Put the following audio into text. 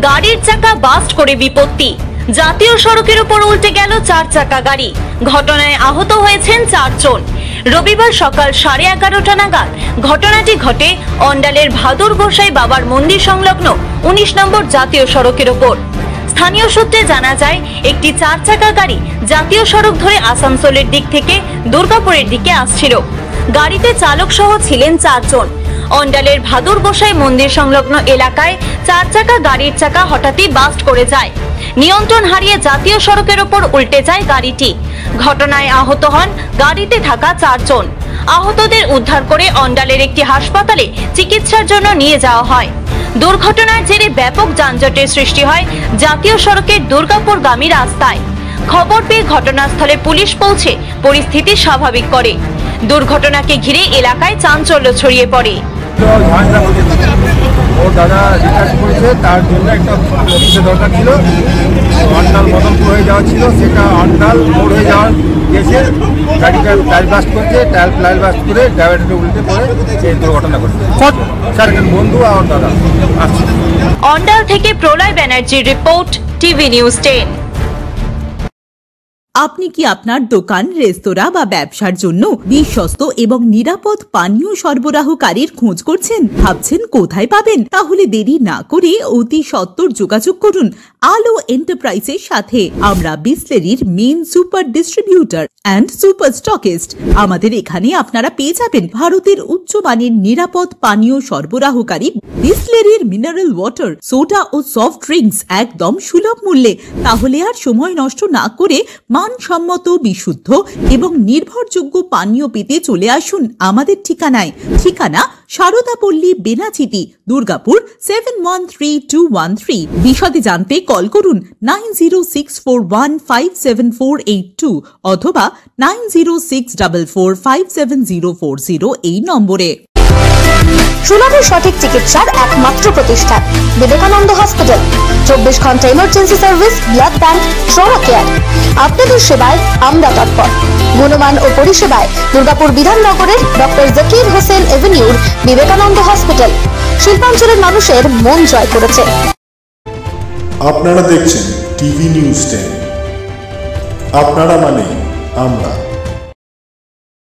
গাড়ির চাকা বাস্ট করে বিপত্তি। জাতীয় সড়কের উপর উল্টে গেল 4 চাকা গাড়ি। ঘটনায় আহত হয়েছেন 4 জন। রবিবার সকাল 11:30টা নাগাদ ঘটনাটি ঘটে অন্ডালের ভাদুর গোসাই বাবার মন্দির সংলগ্ন 19 নম্বর জাতীয় সড়কের উপর। স্থানীয় সূত্রে জানা যায়, একটি 4 চাকা গাড়ি জাতীয় সড়ক ধরে আসানসোলের দিক থেকে দুর্গাপুরের দিকে আসছিল। গাড়িতে চালক সহ ছিলেন 4 জন। অন্ডালের ভাদুর গোসাই মন্দির সংলগ্ন এলাকায় 4 চাকা গাড়ির চাকা হঠাৎই বাস্ট করে যায়। নিয়ন্ত্রণ হারিয়ে জাতীয় সড়কের উপর উল্টে যায় গাড়িটি। ঘটনায় আহত হন গাড়িতে থাকা 4 জন। আহতদের উদ্ধার করে অন্ডালের একটি হাসপাতালে চিকিৎসার জন্য নিয়ে যাওয়া হয়। দুর্ঘটনার জেরে ব্যাপক যানজটের সৃষ্টি হয় জাতীয় সড়কের দুর্গাপুরগামী রাস্তায়। খবর পেয়ে ঘটনাস্থলে পুলিশ পৌঁছে পরিস্থিতি স্বাভাবিক করে। দুর্ঘটনাকে ঘিরে এলাকায় চাঞ্চল্য ছড়িয়ে পড়ে। ওর দাদা রিচার্জ করেছে, তার জন্য একটা অফিসে দরকার ছিল। অন্ডাল মদনপুর হয়ে যাওয়া ছিল, সেটা অন্ডাল মোড় হয়ে যাওয়ার গেছে। গাড়িটা টায়ার ব্লাস্ট করছে, টায়ার ব্লাস্ট করে ড্রাইভারটা উল্টে পড়ে এই দুর্ঘটনা ঘটছে। স্যার বন্ধু আর দাদা আসছে। অন্ডাল থেকে প্রলয় ব্যানার্জির রিপোর্ট, টিভি নিউজ 10। আপনি কি আপনার দোকান, রেস্তোরাঁ বা ব্যবসার জন্য বিশ্বস্ত এবং নিরাপদ পানীয় সরবরাহকারীর খোঁজ করছেন? ভাবছেন কোথায় পাবেন? তাহলে দেরি না করে অতি সত্বর যোগাযোগ করুন আলো এন্টারপ্রাইজের সাথে। আমরা বিসলেরির main super distributor and super stockist. আমাদের এখানে আপনারা পেয়ে যাবেন ভারতের উচ্চমানের নিরাপদ পানীয় সরবরাহকারী বিসলেরির মিনারেল ওয়াটার, সোডা ও সফট ড্রিঙ্কস একদম সুলভ মূল্যে। তাহলে আর সময় নষ্ট না করে মানসম্মত, বিশুদ্ধ এবং নির্ভরযোগ্য পানীয় পেতে চলে আসুন আমাদের ঠিকানায়। ঠিকানা সারদাপল্লী, বেনাচিতি, দুর্গাপুর 713213। বিশদে জানতে কল করুন 9064157482 অথবা 9064457040 এই নম্বরে। সুলভের সঠিক চিকিৎসার একমাত্র প্রতিষ্ঠান বিবেকানন্দ হসপিটাল। 24 ঘন্টা emergency service, blood bank, trauma care. আপনাদের সেবায় আমরা তৎপর। গুণমান ও পরিষেবায় দুর্গাপুর বিধাননগরের ডক্টর জাকির হোসেন এভিনিউর বিবেকানন্দ হসপিটাল শিল্পাঞ্চলের মানুষের মন জয় করেছে। আপনারা দেখছেন টিভি নিউজ 10। আপনারা মানে আমরা।